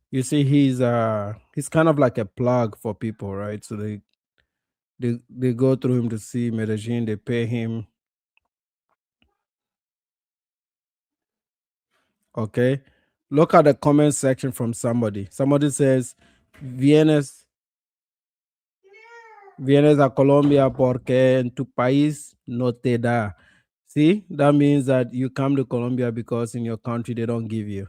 You see, he's kind of like a plug for people, right? So they go through him to see Medellin. They pay him. Okay, look at the comment section from somebody. Somebody says, "Vienes, vienes a Colombia porque en tu país no te da." See, that means that you come to Colombia because in your country they don't give you.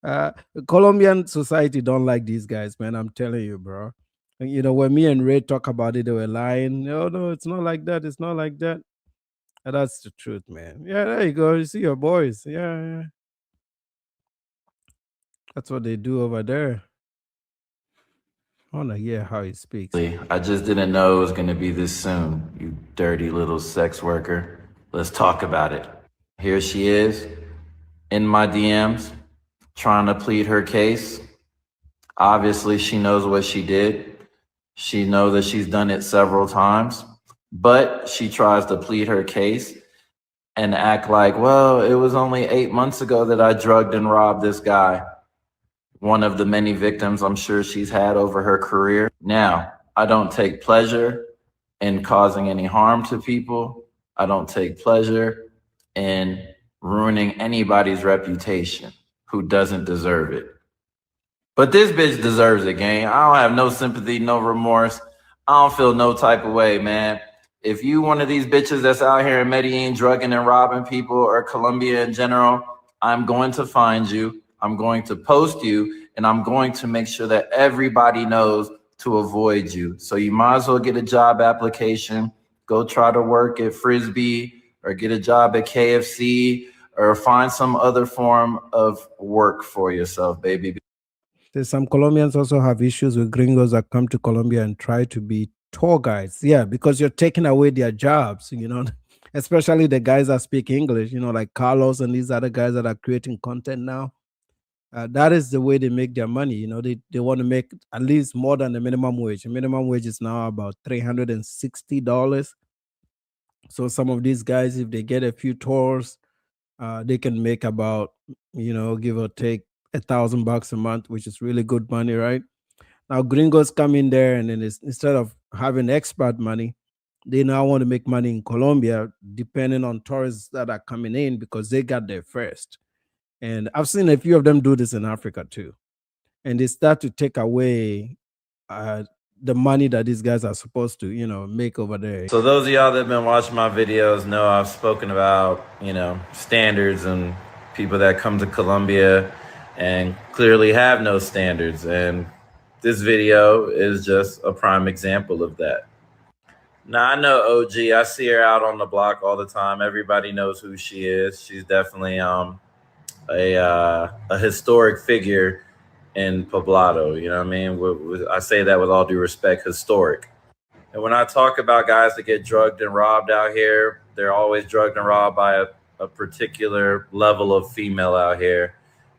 uh, Colombian society don't like these guys, man. I'm telling you, bro. And, you know, when me and Ray talk about it, they were lying. No, no, it's not like that. It's not like that. And that's the truth, man. Yeah, there you go. You see your boys. Yeah, yeah. That's what they do over there. I want to hear how he speaks. I just didn't know it was going to be this soon, you dirty little sex worker. Let's talk about it. Here she is in my DMs trying to plead her case. Obviously, she knows what she did. She knows that she's done it several times, but she tries to plead her case and act like, well, it was only 8 months ago that I drugged and robbed this guy. One of the many victims I'm sure she's had over her career. Now, I don't take pleasure in causing any harm to people. I don't take pleasure in ruining anybody's reputation who doesn't deserve it. But this bitch deserves it, gang. I don't have no sympathy, no remorse. I don't feel no type of way, man. If you one of these bitches that's out here in Medellin drugging and robbing people, or Colombia in general, I'm going to find you. I'm going to post you, and I'm going to make sure that everybody knows to avoid you. So you might as well get a job application, go try to work at Frisbee, or get a job at KFC, or find some other form of work for yourself, baby. There's some Colombians also have issues with gringos that come to Colombia and try to be tour guides. Yeah, because you're taking away their jobs, you know, especially the guys that speak English, you know, like Carlos and these other guys that are creating content now. That is the way they make their money. You know, they want to make at least more than the minimum wage. The minimum wage is now about $360. So some of these guys, if they get a few tours, they can make about, you know, give or take $1,000 a month, which is really good money, right? Now gringos come in there, and then instead of having expat money, they now want to make money in Colombia, depending on tourists that are coming in because they got there first. And I've seen a few of them do this in Africa too. And they start to take away uh, the money that these guys are supposed to, you know, make over there. So those of y'all that have been watching my videos know I've spoken about, you know, standards and people that come to Colombia and clearly have no standards. And this video is just a prime example of that. Now, I know OG. I see her out on the block all the time. Everybody knows who she is. She's definitely a historic figure in Poblado. You know what I mean? I say that with all due respect, historic. And when I talk about guys that get drugged and robbed out here, they're always drugged and robbed by a particular level of female out here.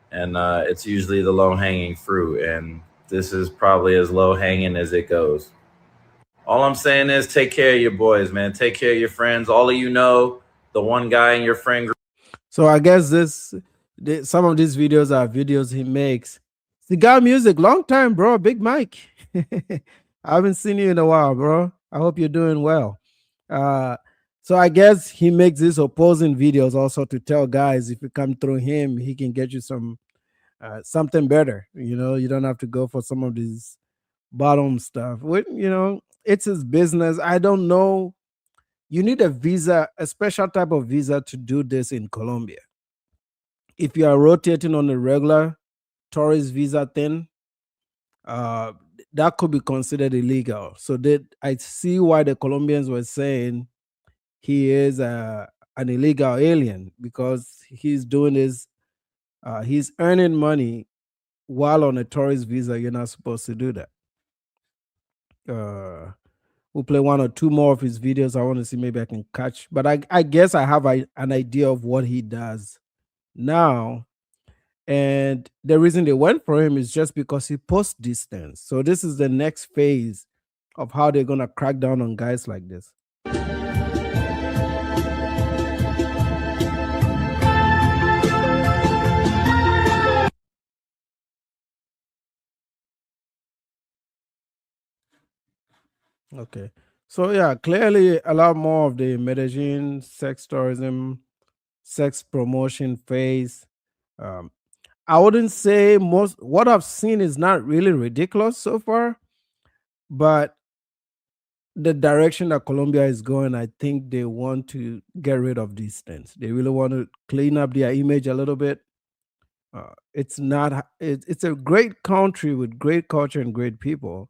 And it's usually the low-hanging fruit. And this is probably as low-hanging as it goes. All I'm saying is take care of your boys, man. Take care of your friends. All of you know the one guy in your friend group. So I guess some of these videos are videos he makes. Cigar music, long time, bro. Big Mike. I haven't seen you in a while, bro. I hope you're doing well. So I guess he makes these opposing videos also to tell guys if you come through him, he can get you something better. You know, you don't have to go for some of these bottom stuff. You know, it's his business. I don't know. You need a visa, a special type of visa to do this in Colombia. If you are rotating on a regular tourist visa thing, that could be considered illegal. So I see why the Colombians were saying he is an illegal alien, because he's doing this, he's earning money while on a tourist visa. You're not supposed to do that. We'll play one or two more of his videos. I want to see, maybe I can catch, but I guess I have an idea of what he does now. And the reason they went for him is just because he posts distance. So this is the next phase of how they're going to crack down on guys like this. Okay. So yeah, clearly a lot more of the Medellin sex tourism, sex promotion phase. Um, I wouldn't say most what I've seen is not really ridiculous so far, but the direction that Colombia is going, I think they want to get rid of these things. They really want to clean up their image a little bit. It's not. It's a great country with great culture and great people,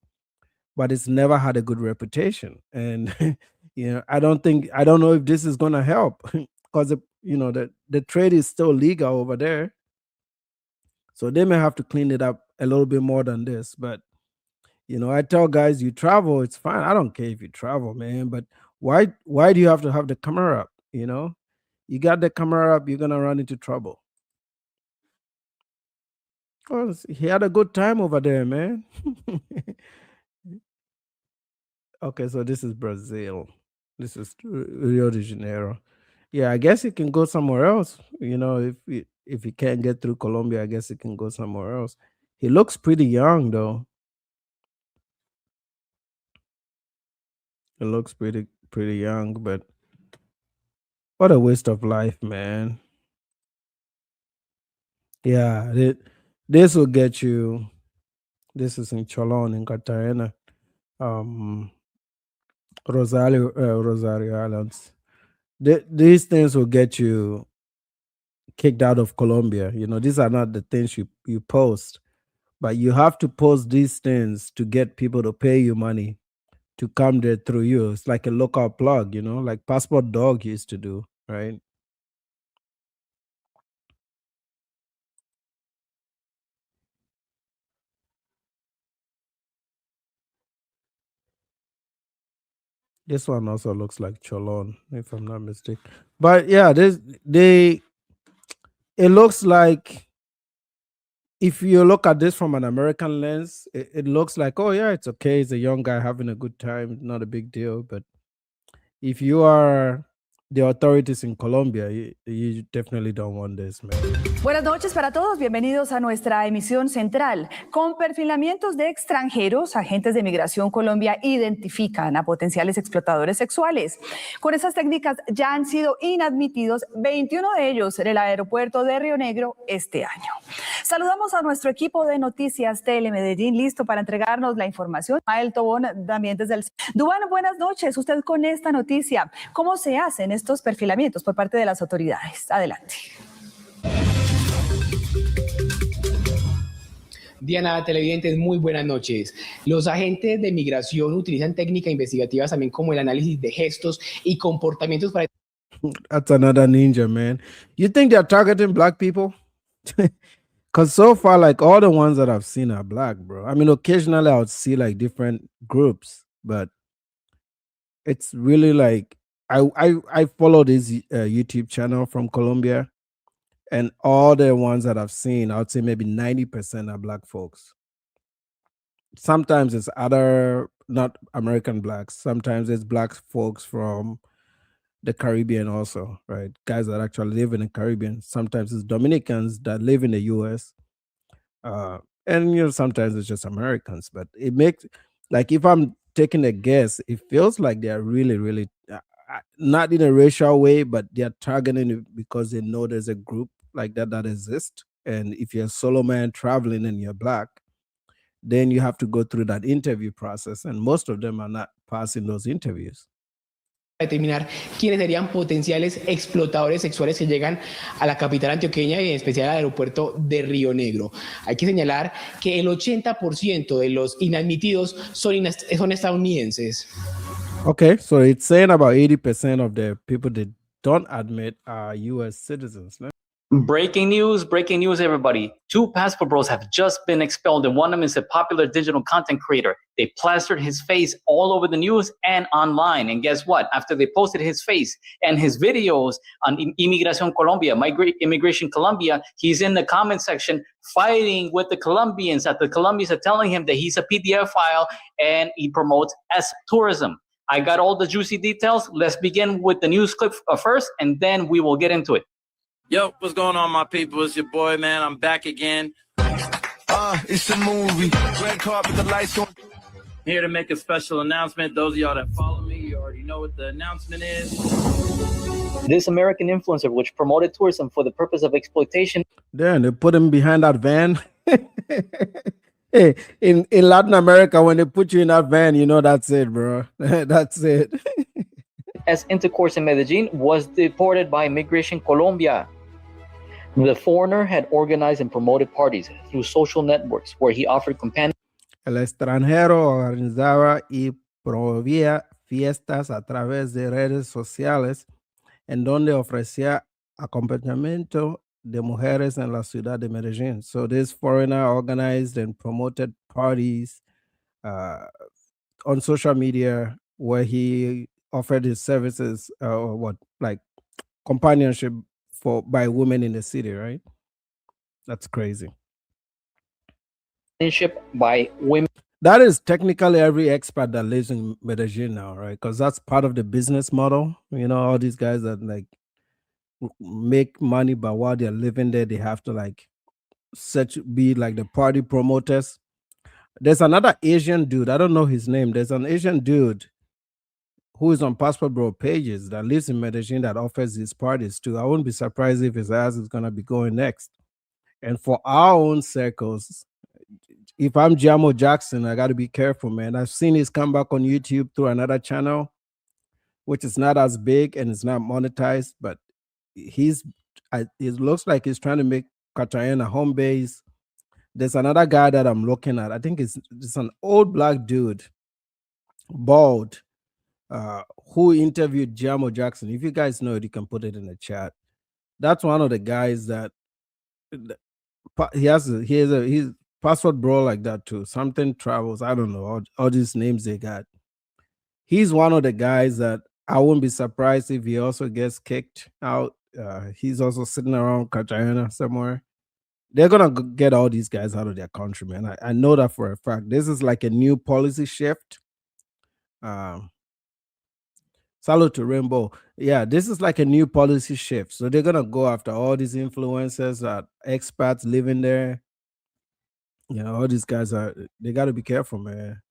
but it's never had a good reputation. And I don't know if this is going to help because the trade is still legal over there, so they may have to clean it up a little bit more than this. But I tell guys, you travel, it's fine. I don't care if you travel, man. But why do you have to have the camera up? You got the camera up, you're gonna run into trouble. Oh, he had a good time over there, man. Okay, so this is Brazil. This is Rio de Janeiro. Yeah, I guess he can go somewhere else. If he can't get through Colombia, I guess he can go somewhere else. He looks pretty young, though. He looks pretty young, but what a waste of life, man. Yeah, this will get you. This is in Cholon in Cartagena, um, Rosario Islands. These things will get you kicked out of Colombia. These are not the things you post, but you have to post these things to get people to pay you money to come there through you. It's like a local plug, like Passport Dog used to do, right? This one also looks like Cholon, if I'm not mistaken. But yeah, it looks like, if you look at this from an American lens, it looks like, oh yeah, it's okay. It's a young guy having a good time, not a big deal. But if you are the authorities in Colombia, you definitely don't want this, man. Buenas noches para todos, bienvenidos a nuestra emisión central. Con perfilamientos de extranjeros, agentes de Migración Colombia identifican a potenciales explotadores sexuales. Con esas técnicas ya han sido inadmitidos 21 de ellos en el aeropuerto de Río Negro este año. Saludamos a nuestro equipo de Noticias Telemedellín, listo para entregarnos la información. Mael Tobón, también desde el... Dubán, buenas noches. Usted con esta noticia, ¿cómo se hacen estos perfilamientos por parte de las autoridades? Adelante. Diana, televidentes, muy buenas noches. Los agentes de migración utilizan técnicas investigativas también como el análisis de gestos y comportamientos para... That's another ninja, man. You think they're targeting black people? Because so far, like, all the ones that I've seen are black, bro. I mean, occasionally I would see like different groups, but it's really like I follow this YouTube channel from Colombia, and all the ones that I've seen, I would say maybe 90% are black folks. Sometimes it's other not American blacks. Sometimes it's black folks from the Caribbean also, right? Guys that actually live in the Caribbean. Sometimes it's Dominicans that live in the US. And sometimes it's just Americans. But it makes, like, if I'm taking a guess, it feels like they're really, really not in a racial way, but they're targeting it because they know there's a group like that exists. And if you're a solo man traveling and you're black, then you have to go through that interview process, and most of them are not passing those interviews. determinar quiénes serían potenciales explotadores sexuales que llegan a la capital antioqueña y en especial al aeropuerto de Río Negro. Hay que señalar que el 80% de los inadmitidos son estadounidenses. Okay, so it's saying about 80% of the people that don't admit are U.S. citizens. No? Breaking news, everybody. 2 passport bros have just been expelled, and one of them is a popular digital content creator. They plastered his face all over the news and online. And guess what? After they posted his face and his videos on Imigración Colombia, Immigration Colombia, he's in the comment section fighting with the Colombians, that the Colombians are telling him that he's a PDF file and he promotes as tourism. I got all the juicy details. Let's begin with the news clip first, and then we will get into it. Yo, what's going on, my people? It's your boy, man. I'm back again. It's a movie. Red carpet, the lights on. Here to make a special announcement. Those of y'all that follow me, you already know what the announcement is. This American influencer, which promoted tourism for the purpose of exploitation. Then they put him behind that van. Hey, in Latin America, when they put you in that van, you know that's it, bro. That's it. As intercourse in Medellin was deported by Immigration Colombia. The foreigner had organized and promoted parties through social networks where he offered companionship. El extranjero organizaba y promovía fiestas a través de redes sociales en donde ofrecía acompañamiento de mujeres en la ciudad de Medellín. So this foreigner organized and promoted parties on social media where he offered his services or like companionship by women in the city, right? That's crazy. By women. That is technically every expat that lives in Medellin now, right? Because that's part of the business model. You know, all these guys that like make money, but while they're living there, they have to like be like the party promoters. There's another Asian dude. I don't know his name. There's an Asian dude who is on Passport Bro pages that lives in Medellin that offers these parties too. I wouldn't be surprised if his ass is gonna be going next. And for our own circles, if I'm Jamo Jackson, I got to be careful, man. I've seen his comeback on YouTube through another channel, which is not as big and it's not monetized, but it looks like he's trying to make Cartagena home base. There's another guy that I'm looking at. I think it's an old black dude, bald, who interviewed Jamo Jackson. If you guys know it, you can put it in the chat. That's one of the guys that he's Passport Bro like that too. Something Travels. I don't know all these names they got. He's one of the guys that I wouldn't be surprised if he also gets kicked out. He's also sitting around Cartagena somewhere. They're gonna get all these guys out of their country, man. I know that for a fact. This is like a new policy shift. Salute to Rainbow. Yeah, this is like a new policy shift. So they're gonna go after all these influencers that expats living there. You know, all these guys they got to be careful, man.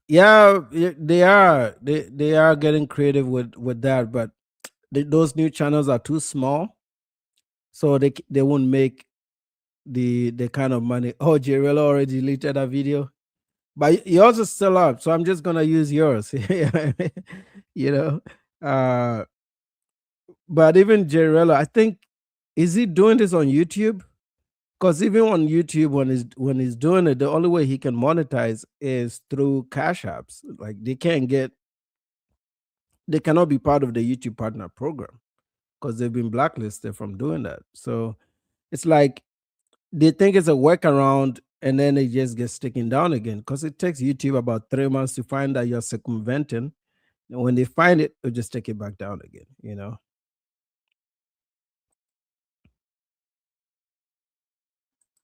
Yeah, they are. They are getting creative with that, but those new channels are too small, so they won't make the kind of money. Oh, Jirello already deleted that video, but yours is still up, so I'm just gonna use yours. You know, but even Jirello, I think, is he doing this on YouTube? Because even on YouTube, when he's doing it, the only way he can monetize is through cash apps. Like they cannot be part of the YouTube partner program because they've been blacklisted from doing that. So it's like they think it's a workaround and then it just gets taken down again because it takes YouTube about 3 months to find that you're circumventing. And when they find it, they'll just take it back down again, you know?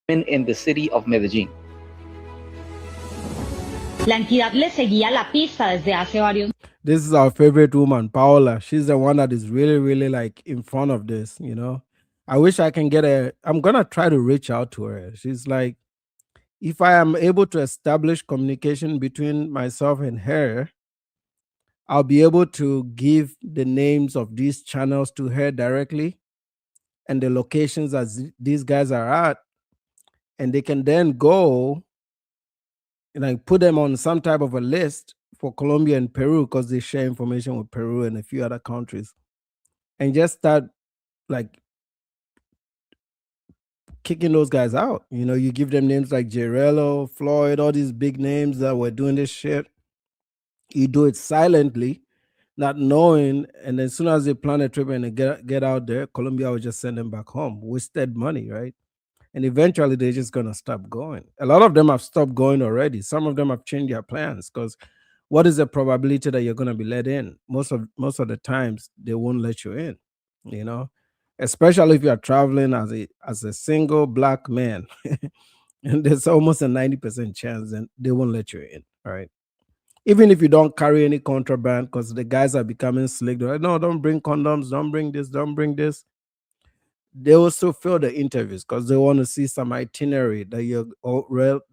In the city of Medellin. La entidad le seguía la pista desde hace varios. This is our favorite woman, Paola. She's the one that is really, really like in front of this, you know? I wish I can I'm going to try to reach out to her. She's like, if I am able to establish communication between myself and her, I'll be able to give the names of these channels to her directly and the locations that these guys are at. And they can then go and like put them on some type of a list for Colombia and Peru because they share information with Peru and a few other countries. And just start like kicking those guys out. You know, you give them names like Jirello, Floyd, all these big names that were doing this shit. You do it silently, not knowing, and as soon as they plan a trip and they get out there, Colombia will just send them back home. Wasted money, right? And eventually they're just gonna stop going. A lot of them have stopped going already. Some of them have changed their plans because what is the probability that you're gonna be let in? Most of the times they won't let you in, you know, especially if you are traveling as a single black man. And there's almost a 90% chance that they won't let you in, right? Even if you don't carry any contraband, because the guys are becoming slick. They're like, no, don't bring condoms, don't bring this, don't bring this. they will still fill the interviews because they want to see some itinerary that you're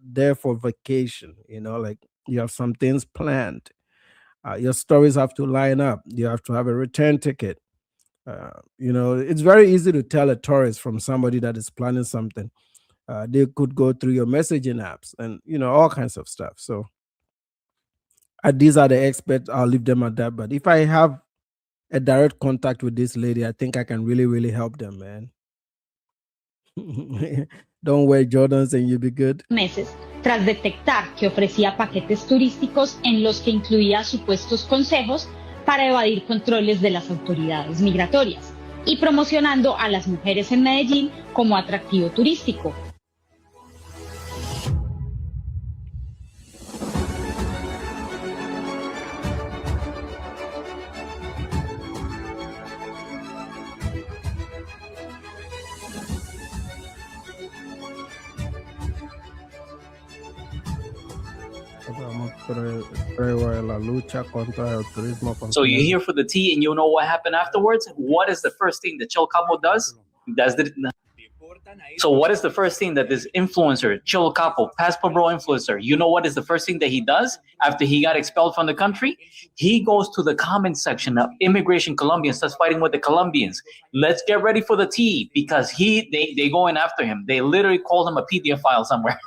there for vacation. Like you have some things planned. Your stories have to line up. You have to have a return ticket. It's very easy to tell a tourist from somebody that is planning something. They could go through your messaging apps and all kinds of stuff. So these are the experts. I'll leave them at that. But if I have a direct contact with this lady, I think I can really, really help them, man. Don't wear Jordans and you'll be good. Meses, tras detectar que ofrecía paquetes turísticos en los que incluía supuestos consejos para evadir controles de las autoridades migratorias y promocionando a las mujeres en Medellín como atractivo turístico. So you're here for the tea and you know what happened afterwards? What is the first thing that Chill Capo does? So what is the first thing that this influencer, Chill Capo, Passport Bro influencer, you know what is the first thing that he does after he got expelled from the country? He goes to the comment section of Immigration Colombia and starts fighting with the Colombians. Let's get ready for the tea because they go in after him. They literally called him a PDF file somewhere.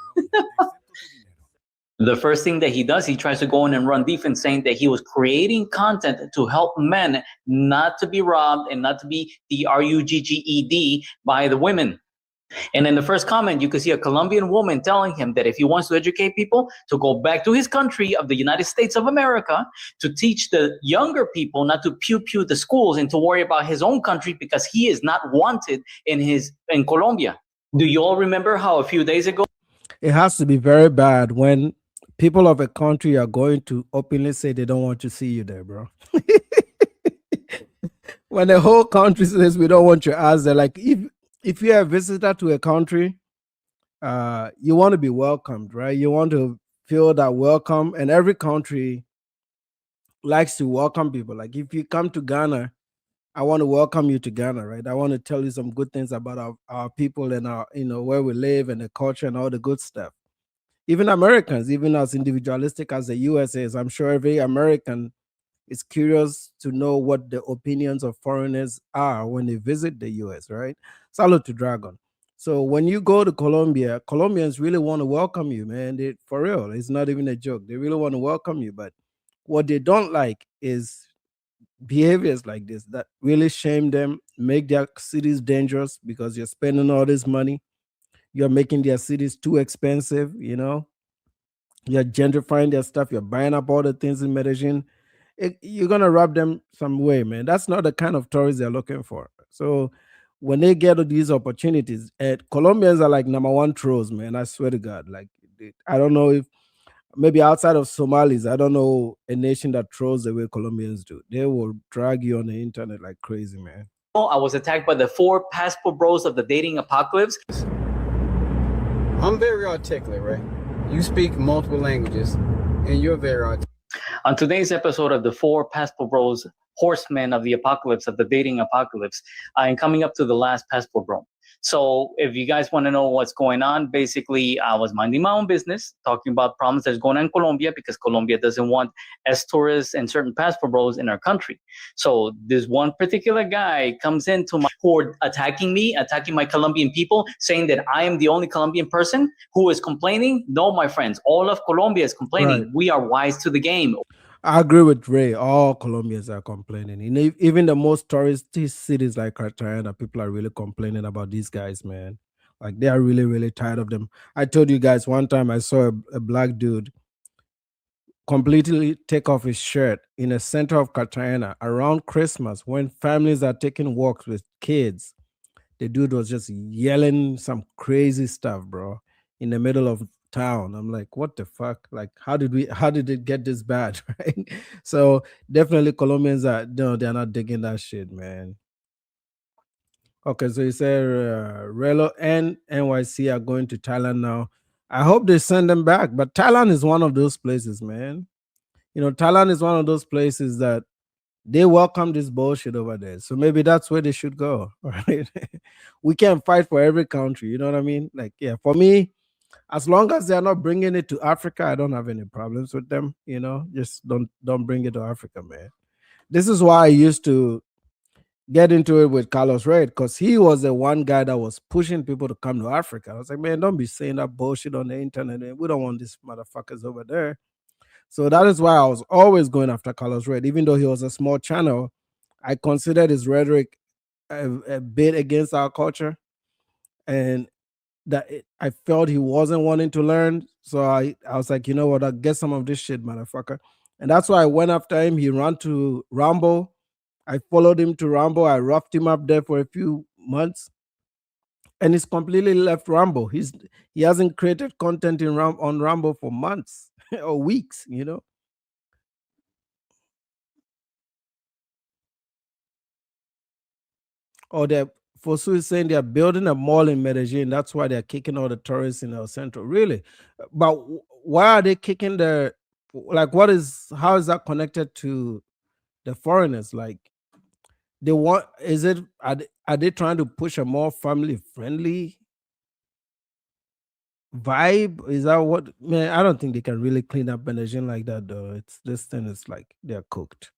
The first thing that he does, he tries to go in and run defense saying that he was creating content to help men not to be robbed and not to be DRUGGED by the women. And in the first comment, you can see a Colombian woman telling him that if he wants to educate people to go back to his country of the United States of America, to teach the younger people not to pew the schools and to worry about his own country because he is not wanted in Colombia. Do you all remember how a few days ago? It has to be very bad when people of a country are going to openly say they don't want to see you there, bro. When the whole country says we don't want your ass there, like if you're a visitor to a country, you want to be welcomed, right? You want to feel that welcome, and every country likes to welcome people. Like if you come to Ghana, I want to welcome you to Ghana, right? I want to tell you some good things about our people and our, where we live and the culture and all the good stuff. Even Americans, even as individualistic as the US is, I'm sure every American is curious to know what the opinions of foreigners are when they visit the US, right? Salute to Dragon. So when you go to Colombia, Colombians really want to welcome you, man. For real, it's not even a joke. They really want to welcome you. But what they don't like is behaviors like this that really shame them, make their cities dangerous because you're spending all this money. You're making their cities too expensive, you're gentrifying their stuff, you're buying up all the things in Medellin. You're gonna rob them some way, man. That's not the kind of tourists they're looking for. So when they get these opportunities, Colombians are like number one trolls, man. I swear to God. Like I don't know if maybe outside of Somalis, I don't know a nation that trolls the way Colombians do. They will drag you on the internet like crazy, man. I was attacked by the 4 passport bros of the dating apocalypse. I'm very articulate, right? You speak multiple languages, and you're very articulate. On today's episode of the 4 passport bros, horsemen of the apocalypse, of the dating apocalypse, I am coming up to the last passport bro. So if you guys want to know what's going on, basically I was minding my own business, talking about problems that's going on in Colombia because Colombia doesn't want as tourists and certain passport bros in our country. So this one particular guy comes into my horde attacking me, attacking my Colombian people, saying that I am the only Colombian person who is complaining. No, my friends, all of Colombia is complaining. Right. We are wise to the game. I agree with Ray. All Colombians are complaining. Even the most touristy cities like Cartagena, people are really complaining about these guys, man. Like they are really, really tired of them. I told you guys one time I saw a black dude completely take off his shirt in the center of Cartagena around Christmas when families are taking walks with kids. The dude was just yelling some crazy stuff, bro, in the middle of town. I'm like, what the fuck? Like, how did it get this bad? Right? So definitely Colombians they're not digging that shit, man. Okay, so you said Relo and NYC are going to Thailand now. I hope they send them back, but Thailand is one of those places, man. Thailand is one of those places that they welcome this bullshit over there. So maybe that's where they should go. Right? We can't fight for every country. You know what I mean? Like, yeah, for me, as long as they're not bringing it to Africa, I don't have any problems with them. Just don't bring it to Africa, man. This is why I used to get into it with Carlos Red, because he was the one guy that was pushing people to come to Africa. I was like, man, don't be saying that bullshit on the internet. Man. We don't want these motherfuckers over there. So that is why I was always going after Carlos Red, even though he was a small channel. I considered his rhetoric a bit against our culture, and I felt he wasn't wanting to learn. So I was like, you know what? I'll get some of this shit, motherfucker. And that's why I went after him. He ran to Rambo. I followed him to Rambo. I roughed him up there for a few months, and he's completely left Rambo. He hasn't created content on Rambo for months or weeks. Or Fosu is saying they're building a mall in Medellin. That's why they're kicking all the tourists in El Centro. Really? But why are they kicking like, how is that connected to the foreigners? Like, are they trying to push a more family friendly vibe? Is that what, man? I don't think they can really clean up Medellin like that, though. This thing is like they're cooked.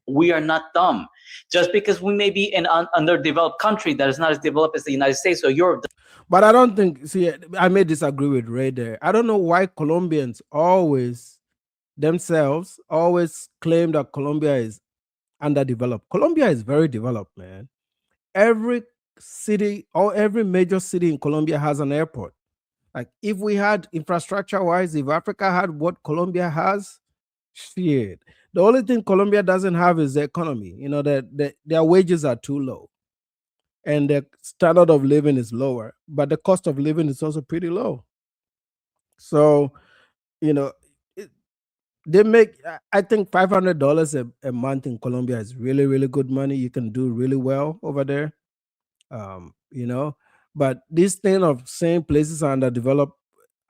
We are not dumb. Just because we may be an underdeveloped country that is not as developed as the United States or Europe. But I don't think, see, I may disagree with Ray there. I don't know why Colombians themselves always claim that Colombia is underdeveloped. Colombia is very developed, man. Every city or every major city in Colombia has an airport. Like, if we had infrastructure wise, if Africa had what Colombia has, shit. The only thing Colombia doesn't have is the economy. Their wages are too low, and their standard of living is lower, but the cost of living is also pretty low. So, they make, I think, $500 a month in Colombia is really, really good money. You can do really well over there. You know, but this thing of saying places are underdeveloped,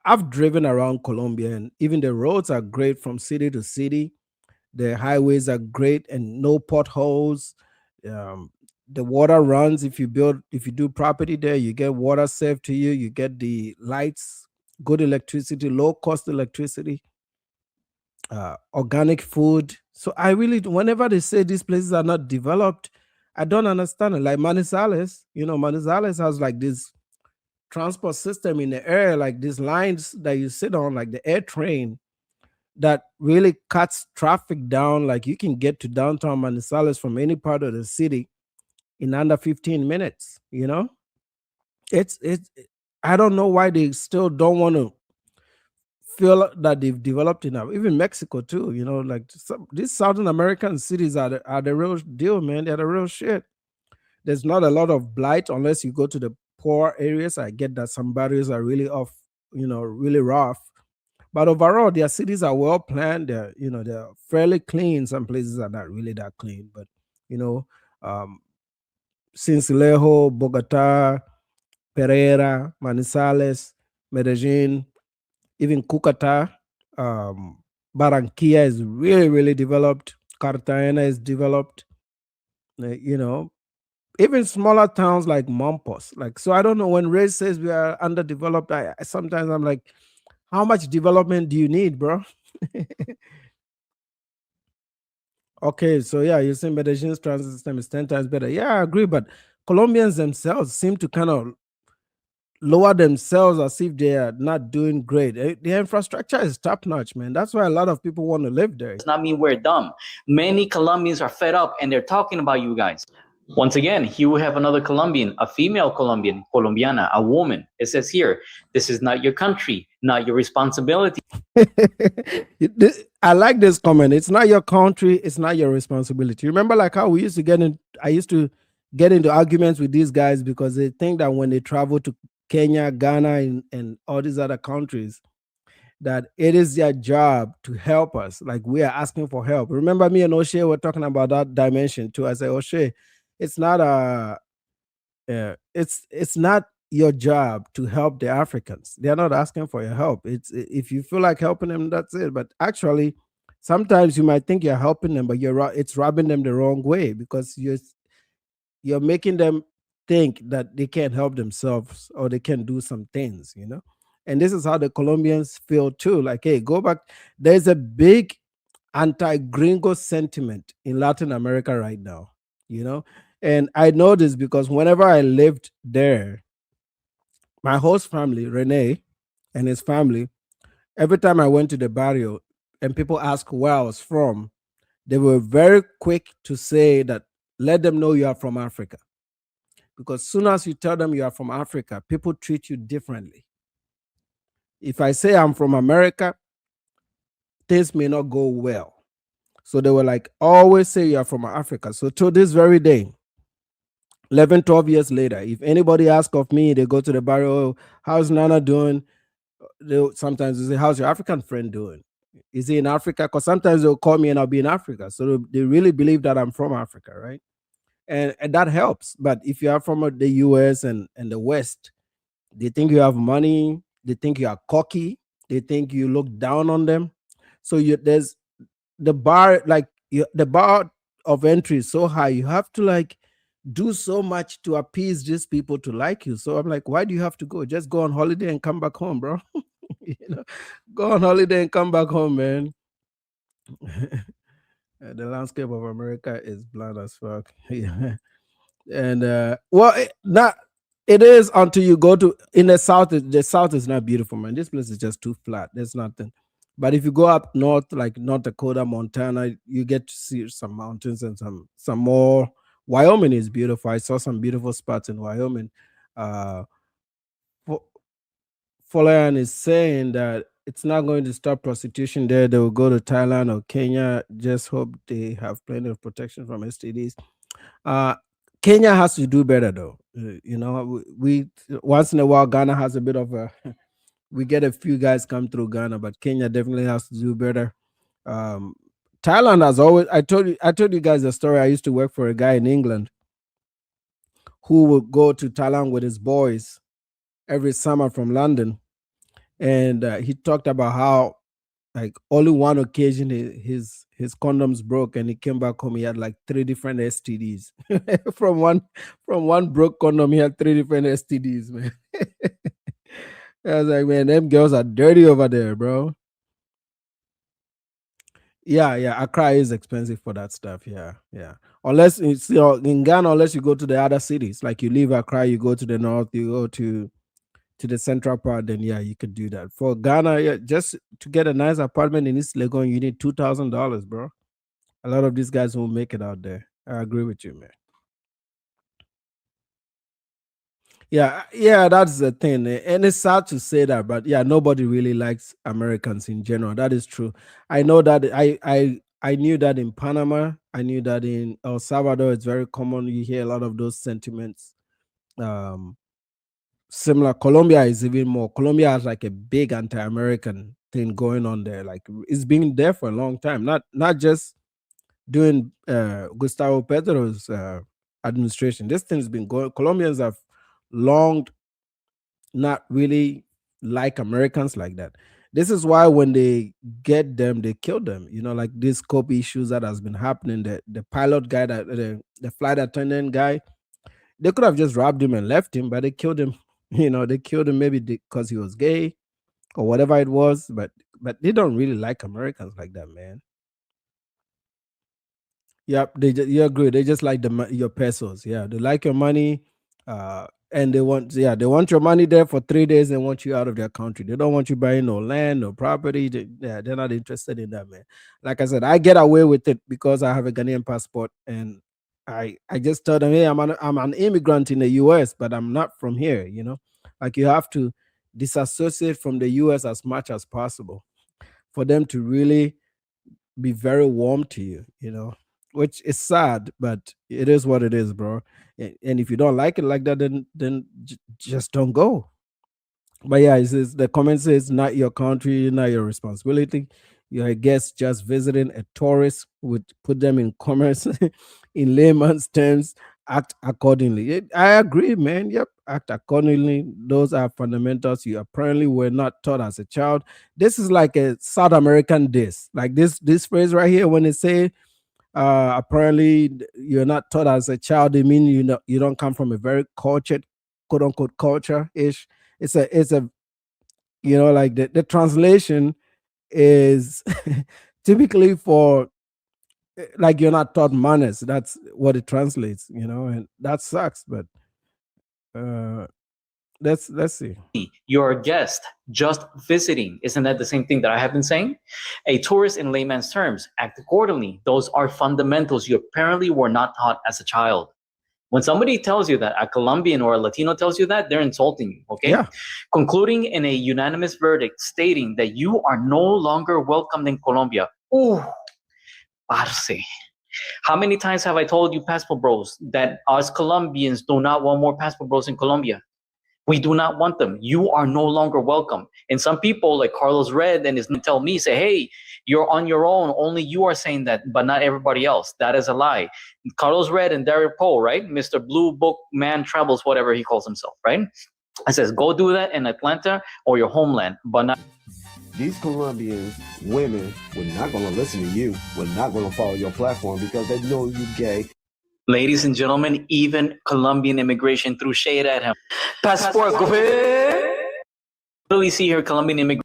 I've driven around Colombia, and even the roads are great from city to city. The highways are great and no potholes. The water runs. If you do property there, you get water served to you. You get the lights, good electricity, low cost electricity, organic food. So I really, whenever they say these places are not developed, I don't understand it. Like Manizales, Manizales has like this transport system in the air, like these lines that you sit on, like the air train, that really cuts traffic down. Like, you can get to downtown Manizales from any part of the city in under 15 minutes. It's I don't know why they still don't want to feel that they've developed enough. Even Mexico too, like these Southern American cities are the real deal, man. They're the real shit. There's not a lot of blight unless you go to the poor areas. I get that some barriers are really off, really rough. But overall, their cities are well planned. They're fairly clean. Some places are not really that clean, but um, Cincelejo, Bogota, Pereira, Manizales, Medellin, even Cucata, Barranquilla is really, really developed. Cartagena is developed. Even smaller towns like Mompos. Like, so I don't know, when Ray says we are underdeveloped, sometimes I'm like, how much development do you need, bro? Okay, so yeah, you're saying Medellin's transit system is 10 times better. Yeah, I agree, but Colombians themselves seem to kind of lower themselves as if they are not doing great. Their infrastructure is top notch, man. That's why a lot of people want to live there. Does not mean we're dumb. Many Colombians are fed up and they're talking about you guys. Once again, here we have another Colombian, a female Colombiana, a woman. It says here, this is not your country, not your responsibility. I like this comment. It's not your country, it's not your responsibility. Remember, like, how I used to get into arguments with these guys because they think that when they travel to Kenya, Ghana, and all these other countries, that it is their job to help us. Like, we are asking for help. Remember, me and O'Shea were talking about that dimension too. I said, O'Shea, it's not it's not your job to help the Africans. They're not asking for your help. It's, if you feel like helping them, that's it. But actually, sometimes you might think you're helping them, but it's rubbing them the wrong way, because you're making them think that they can't help themselves or they can do some things. And this is how the Colombians feel too. Like, hey, go back. There's a big anti-gringo sentiment in Latin America right now. And I know this because whenever I lived there, my host family, Rene and his family, every time I went to the barrio and people asked where I was from, they were very quick to say that, let them know you are from Africa. Because soon as you tell them you are from Africa, people treat you differently. If I say I'm from America, things may not go well. So they were like, always say you are from Africa. So to this very day, 11, 12 years later, if anybody asks of me, they go to the barrio, "Oh, how's Nana doing?" Sometimes they say, how's your African friend doing? Is he in Africa? Because sometimes they'll call me and I'll be in Africa. So they really believe that I'm from Africa, right? And that helps. But if you are from the US and the West, they think you have money. They think you are cocky. They think you look down on them. So there's the bar, like the bar of entry is so high. You have to like do so much to appease these people to like you. So I'm like, why do you have to go? Just go on holiday and come back home, bro. you know, Go on holiday and come back home, man. The landscape of America is bland as fuck. Yeah. And not it is until you go to in the south. The south is not beautiful, man. This place is just too flat. There's nothing. But if you go up north, like North Dakota, Montana, you get to see some mountains and some more. Wyoming is beautiful. I saw some beautiful spots in Wyoming. Uh, Fo- Folayan is saying that it's not going to stop prostitution there. They will go to Thailand or Kenya. Just hope they have plenty of protection from STDs. Uh, Kenya has to do better though. We once in a while Ghana has a bit of a we get a few guys come through Ghana, but Kenya definitely has to do better. Um, Thailand has always. I told you guys a story. I used to work for a guy in England who would go to Thailand with his boys every summer from London, and he talked about how like only one occasion his condoms broke and he came back home, he had like three different STDs. From one broke condom he had three different STDs, man. I was like, man, them girls are dirty over there, bro. Yeah, yeah, Accra is expensive for that stuff. Yeah, yeah. Unless it's in Ghana, unless you go to the other cities, like you leave Accra, you go to the north, you go to the central part, then yeah, you could do that. For Ghana, yeah, just to get a nice apartment in East Legon, you need $2,000, bro. A lot of these guys won't make it out there. I agree with you, man. Yeah, yeah, that's the thing. And it's sad to say that, but yeah, nobody really likes Americans in general. That is true. I know that I knew that in Panama. I knew that in El Salvador, it's very common. You hear a lot of those sentiments. Um, Similar, Colombia is even more. Colombia has like a big anti-American thing going on there. Like it's been there for a long time. Not just during Gustavo Petro's administration. This thing's been going. Colombians have long not really like Americans like that. This is why when they get them, they kill them. Like this scope issues that has been happening. The pilot guy, that the flight attendant guy, they could have just robbed him and left him, but they killed him. They killed him maybe because he was gay or whatever it was. But they don't really like Americans like that, man. Yep, you agree. They just like your pesos. Yeah, they like your money, and they want your money there for 3 days. They want you out of their country. They don't want you buying no land, no property. They're not interested in that, man. Like I said, I get away with it because I have a Ghanaian passport, and I just tell them, hey, I'm an immigrant in the U.S., but I'm not from here. Like you have to disassociate from the U.S. as much as possible for them to really be very warm to you, which is sad, but it is what it is, bro. And if you don't like it like that, then just don't go. But yeah, it says the comment says not your country, not your responsibility. You're a guest just visiting. A tourist would put them in commerce in layman's terms. act accordingly. I agree, man. Yep, act accordingly. Those are fundamentals you apparently were not taught as a child. This is like a South American diss. Like this phrase right here, when they say apparently you're not taught as a child, they mean you don't come from a very cultured, quote unquote, culture ish. It's a like the translation is typically for like you're not taught manners. That's what it translates, and that sucks. But uh let's see. You're a guest just visiting. Isn't that the same thing that I have been saying? A tourist in layman's terms, act accordingly. Those are fundamentals you apparently were not taught as a child. When somebody tells you that, a Colombian or a Latino tells you that, they're insulting you, okay? Yeah. Concluding in a unanimous verdict stating that you are no longer welcomed in Colombia. Ooh, parce. How many times have I told you, passport bros, that us Colombians do not want more passport bros in Colombia? We do not want them. You are no longer welcome. And some people like Carlos Red and his tell me, say, hey, you're on your own. Only you are saying that, but not everybody else. That is a lie. Carlos Red and Derek Poe, right? Mr. Blue Book Man Travels, whatever he calls himself, right? I says, go do that in Atlanta or your homeland, but not. These Colombian women were not going to listen to you, were not going to follow your platform because they know you're gay. Ladies and gentlemen, even Colombian immigration threw shade at him. Passport, really see here Colombian immigration.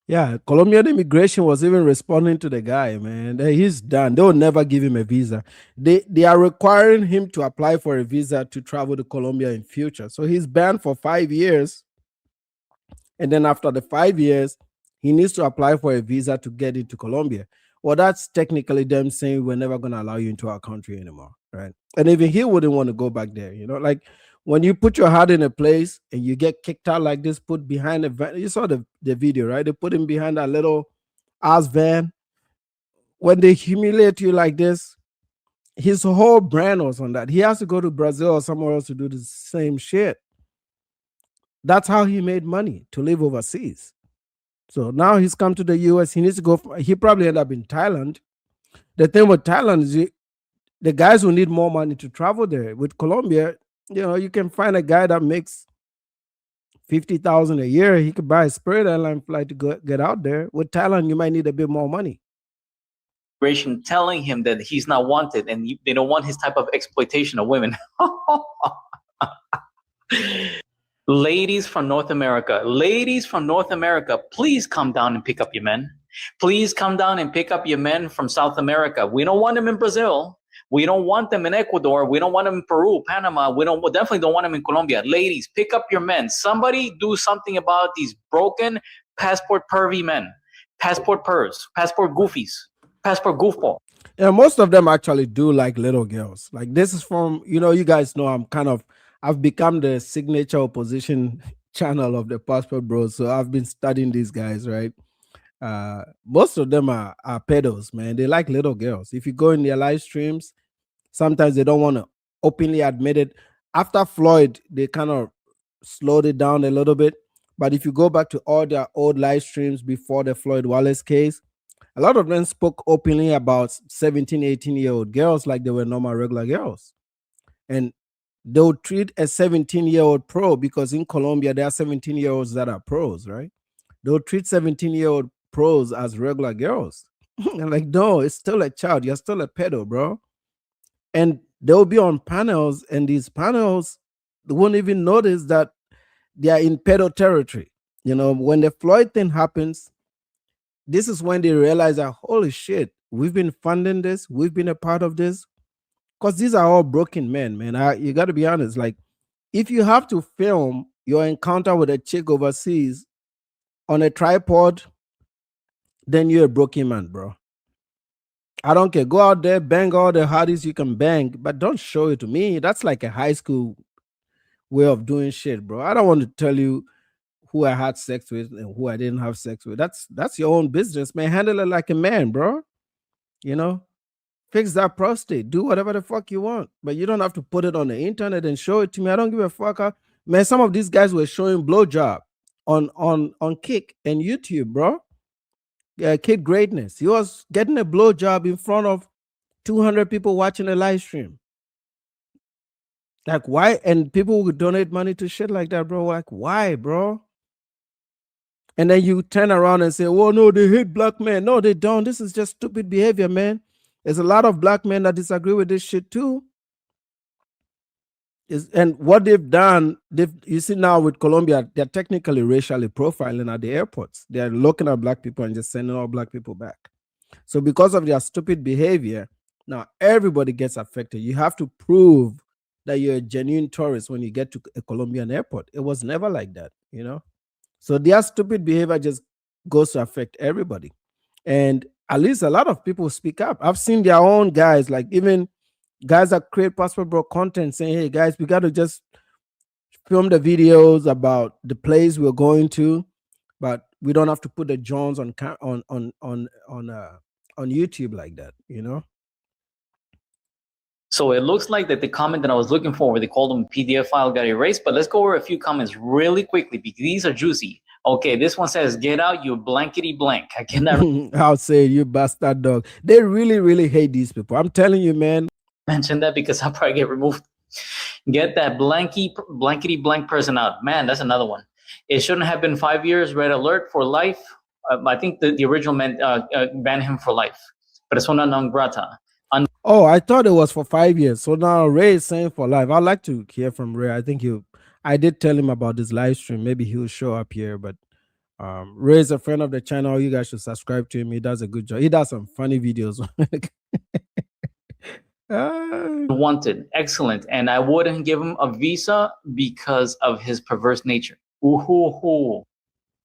Yeah, Colombian immigration was even responding to the guy, man. He's done. They will never give him a visa. They are requiring him to apply for a visa to travel to Colombia in future. So he's banned for 5 years. And then after the 5 years, he needs to apply for a visa to get into Colombia. Well, that's technically them saying we're never going to allow you into our country anymore, right? And even he wouldn't want to go back there, like when you put your heart in a place and you get kicked out like this, put behind a van. You saw the video, right? They put him behind that little ass van. When they humiliate you like this, his whole brand was on that. He has to go to Brazil or somewhere else to do the same shit. That's how he made money, to live overseas. So now he's come to the US. He needs to go. He probably end up in Thailand. The thing with Thailand is the guys who need more money to travel there. With Colombia, you can find a guy that makes 50,000 a year. He could buy a Spirit Airline flight to get out there. With Thailand, you might need a bit more money. Telling him that he's not wanted and they don't want his type of exploitation of women. Ladies from North America, please come down and pick up your men. Please come down and pick up your men from South America. We don't want them in Brazil. We don't want them in Ecuador. We don't want them in Peru, Panama. We definitely don't want them in Colombia. Ladies, pick up your men. Somebody do something about these broken passport pervy men. Passport pervs, passport goofies, passport goofball. Yeah, most of them actually do like little girls. Like this is from, you guys know I've become the signature opposition channel of the Passport Bros. So I've been studying these guys, right? Most of them are pedos, man. They like little girls. If you go in their live streams, sometimes they don't want to openly admit it. After Floyd, they kind of slowed it down a little bit. But if you go back to all their old live streams before the Floyd Wallace case, a lot of them spoke openly about 17, 18-year-old girls like they were normal, regular girls. And they'll treat a 17-year-old pro, because in Colombia, there are 17-year-olds that are pros, right? They'll treat 17-year-old pros as regular girls. And like, no, it's still a child. You're still a pedo, bro. And they'll be on panels, and these panels won't even notice that they are in pedo territory. When the Floyd thing happens, this is when they realize that, holy shit, we've been funding this. We've been a part of this. Because these are all broken men, man. You got to be honest. Like, if you have to film your encounter with a chick overseas on a tripod, then you're a broken man, bro. I don't care. Go out there, bang all the hardest you can bang, but don't show it to me. That's like a high school way of doing shit, bro. I don't want to tell you who I had sex with and who I didn't have sex with. That's your own business, man. Handle it like a man, bro. Fix that prostate. Do whatever the fuck you want. But you don't have to put it on the internet and show it to me. I don't give a fuck. Man, some of these guys were showing blowjob on Kick and YouTube, bro. Kid Greatness. He was getting a blowjob in front of 200 people watching a live stream. Like, why? And people would donate money to shit like that, bro. Like, why, bro? And then you turn around and say, well, no, they hate black men. No, they don't. This is just stupid behavior, man. There's a lot of black men that disagree with this shit too. And what they've done, you see now with Colombia, they're technically racially profiling at the airports. They're looking at black people and just sending all black people back. So because of their stupid behavior, now everybody gets affected. You have to prove that you're a genuine tourist when you get to a Colombian airport. It was never like that, you know? So their stupid behavior just goes to affect everybody. And at least a lot of people speak up. I've seen their own guys, like even guys that create passport bro content saying, hey guys, we got to just film the videos about the place we're going to, but we don't have to put the Jones on YouTube like that, you know? So it looks like that the comment that I was looking for, where they called them PDF file, got erased. But let's go over a few comments really quickly because these are juicy. Okay, this one says, "Get out, you blankety blank." I cannot I'll say you bastard dog. They really, really hate these people. I'm telling you, man. mention that because I'll probably get removed. Get that blankety blank person out. Man, that's another one. It shouldn't have been 5 years. Red alert for life. I think the original banned him for life. Persona non grata. Oh, I thought it was for 5 years. So now Ray is saying for life. I'd like to hear from Ray. I think I did tell him about this live stream. Maybe he'll show up here. But Ray is a friend of the channel. You guys should subscribe to him. He does a good job. He does some funny videos. Wanted, excellent, and I wouldn't give him a visa because of his perverse nature. Ooh.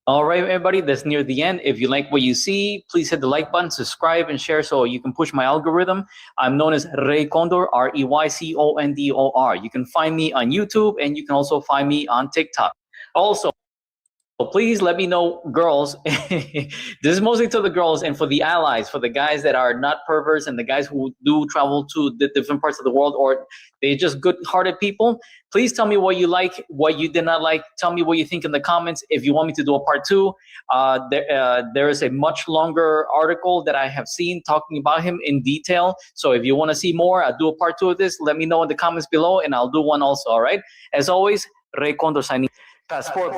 All right, everybody, that's near the end. If you like what you see, please hit the like button, subscribe, and share so you can push my algorithm. I'm known as Rey Condor, REYCONDOR. You can find me on YouTube, and you can also find me on TikTok. Also, please let me know, girls. This is mostly to the girls and for the allies, for the guys that are not perverts and the guys who do travel to the different parts of the world, or they're just good-hearted people. Please tell me what you like, what you did not like. Tell me what you think in the comments. If you want me to do a part 2, there is a much longer article that I have seen talking about him in detail. So if you want to see more, I'll do a part 2 of this. Let me know in the comments below, and I'll do one also. All right. As always, Rey Condor signing. Passport.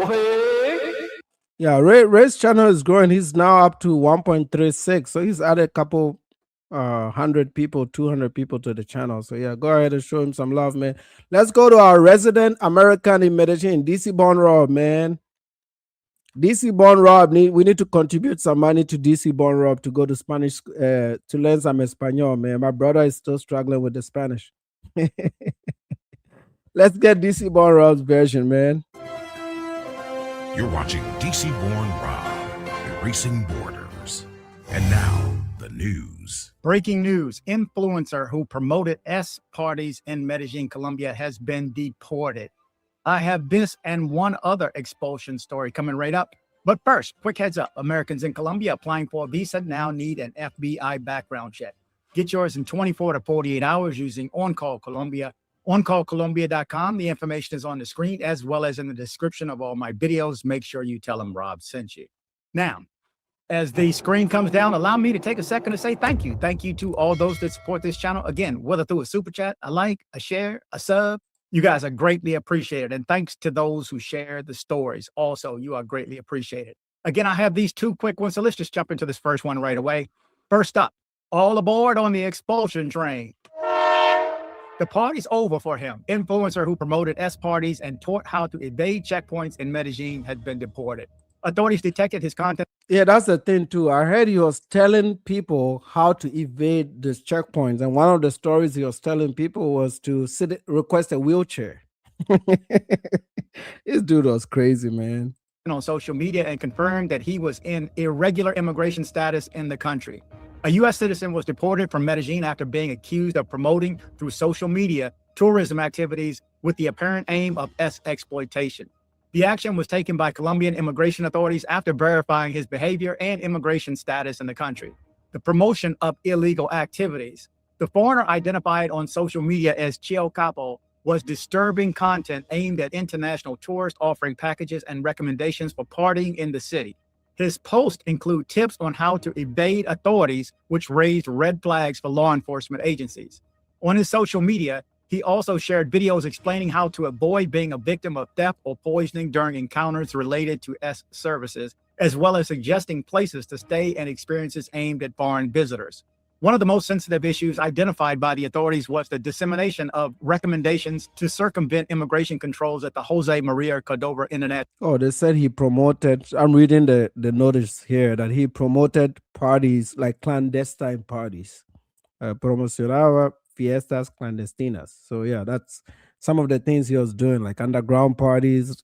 Yeah, Ray's channel is growing. He's now up to 1.36. So he's added a couple 100 people, 200 people to the channel. So yeah, go ahead and show him some love, man. Let's go to our resident American in Medellin, DC Born Rob, man. DC Born Rob, we need to contribute some money to DC Born Rob to go to Spanish, to learn some Espanol, man. My brother is still struggling with the Spanish. Let's get DC Born Rob's version, man. You're watching DC Born Rob, erasing borders. And now, the news. Breaking news. Influencer who promoted S parties in Medellin, Colombia has been deported. I have this and one other expulsion story coming right up. But first, quick heads up. Americans in Colombia applying for a visa now need an FBI background check. Get yours in 24 to 48 hours using On Call Colombia. OnCallColombia.com. The information is on the screen as well as in the description of all my videos. Make sure you tell them Rob sent you. Now, as the screen comes down, allow me to take a second to say thank you. Thank you to all those that support this channel. Again, whether through a super chat, a like, a share, a sub, you guys are greatly appreciated. And thanks to those who share the stories. Also, you are greatly appreciated. Again, I have these 2 quick ones. So let's just jump into this first one right away. First up, all aboard on the expulsion train. The party's over for him. Influencer who promoted S parties and taught how to evade checkpoints in Medellin has been deported. Authorities detected his content. Yeah, that's the thing too. I heard he was telling people how to evade these checkpoints. And one of the stories he was telling people was to request a wheelchair. This dude was crazy, man. On social media and confirmed that he was in irregular immigration status in the country. A U.S. citizen was deported from Medellin after being accused of promoting through social media tourism activities with the apparent aim of exploitation. The action was taken by Colombian immigration authorities after verifying his behavior and immigration status in the country. The promotion of illegal activities. The foreigner, identified on social media as Chio Capo, was disturbing content aimed at international tourists offering packages and recommendations for partying in the city. His posts include tips on how to evade authorities, which raised red flags for law enforcement agencies. On his social media, He also shared videos explaining how to avoid being a victim of theft or poisoning during encounters related to S services, as well as suggesting places to stay and experiences aimed at foreign visitors. One of the most sensitive issues identified by the authorities was the dissemination of recommendations to circumvent immigration controls at the Jose Maria Cordova International. Oh, they said he promoted, I'm reading the notice here, that he promoted parties like clandestine parties. Promocionaba fiestas clandestinas. So yeah, that's some of the things he was doing, like underground parties,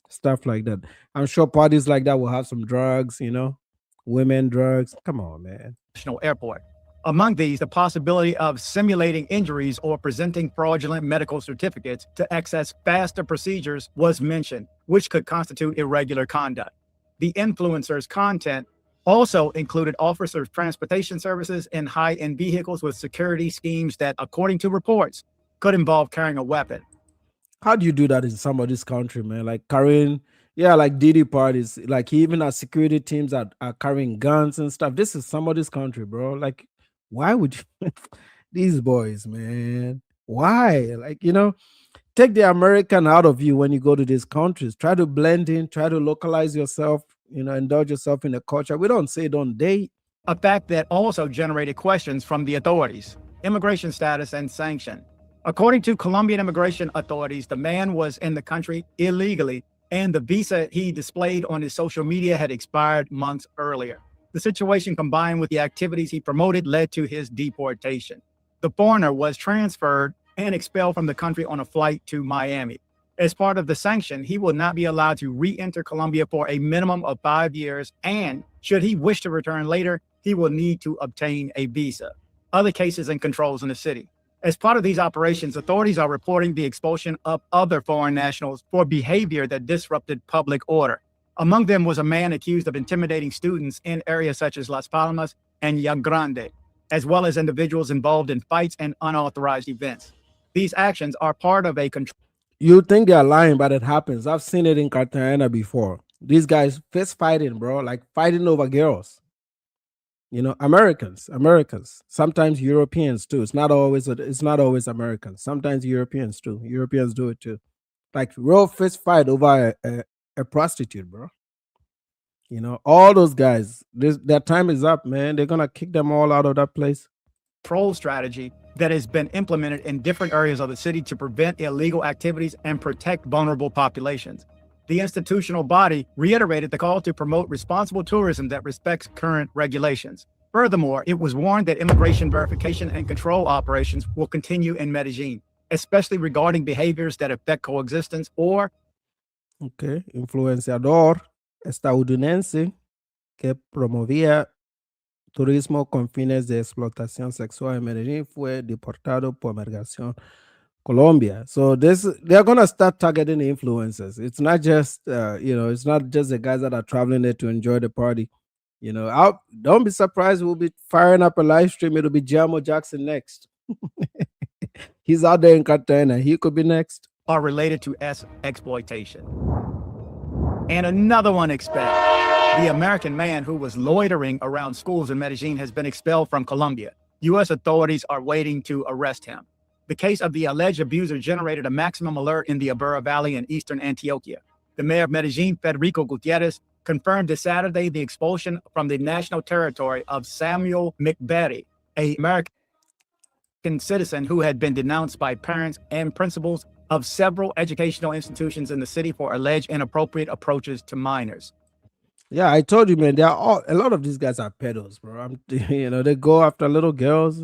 stuff like that. I'm sure parties like that will have some drugs, women, drugs. Come on, man. Airport. Among these, the possibility of simulating injuries or presenting fraudulent medical certificates to access faster procedures was mentioned, which could constitute irregular conduct. The influencer's content also included officers' transportation services in high-end vehicles with security schemes that, according to reports, could involve carrying a weapon. How do you do that in somebody's country, man? Like carrying, like DD parties, like he even has security teams that are carrying guns and stuff. This is somebody's country, bro. Like, why would you these boys, man? Why? Like, take the American out of you when you go to these countries. Try to blend in, try to localize yourself, indulge yourself in the culture. We don't say don't date. A fact that also generated questions from the authorities: immigration status and sanction. According to Colombian immigration authorities, the man was in the country illegally, and the visa he displayed on his social media had expired months earlier. The situation, combined with the activities he promoted, led to his deportation. The foreigner was transferred and expelled from the country on a flight to Miami. As part of the sanction, he will not be allowed to re-enter Colombia for a minimum of 5 years, and should he wish to return later, he will need to obtain a visa. Other cases and controls in the city. As part of these operations, authorities are reporting the expulsion of other foreign nationals for behavior that disrupted public order. Among them was a man accused of intimidating students in areas such as Las Palmas and Llano Grande, as well as individuals involved in fights and unauthorized events. These actions are part of a control. You think they're lying, but it happens. I've seen it in Cartagena before. These guys fist fighting, bro, like fighting over girls. Americans, sometimes Europeans too. It's not always Americans. Sometimes Europeans too. Europeans do it too. Like real fist fight over a prostitute, bro. All those guys, their time is up, man. They're gonna kick them all out of that place. Control strategy that has been implemented in different areas of the city to prevent illegal activities and protect vulnerable populations. The institutional body reiterated the call to promote responsible tourism that respects current regulations. Furthermore, it was warned that immigration verification and control operations will continue in Medellin, especially regarding behaviors that affect coexistence or influenciador estadounidense que promovía turismo con fines de explotación sexual en Medellín fue deportado por migración Colombia. So they're gonna start targeting the influencers. It's not just it's not just the guys that are traveling there to enjoy the party. Don't be surprised we'll be firing up a live stream. It'll be Jamo Jackson next. He's out there in Cartagena. He could be next. Are related to exploitation. And another one expelled. The American man who was loitering around schools in Medellin has been expelled from Colombia. U.S. authorities are waiting to arrest him. The case of the alleged abuser generated a maximum alert in the Aburra Valley in eastern Antioquia. The mayor of Medellin, Federico Gutierrez, confirmed this Saturday the expulsion from the national territory of Samuel McBetty, an American citizen who had been denounced by parents and principals of several educational institutions in the city for alleged inappropriate approaches to minors. Yeah, I told you, man. A lot of these guys are pedos, bro. They go after little girls.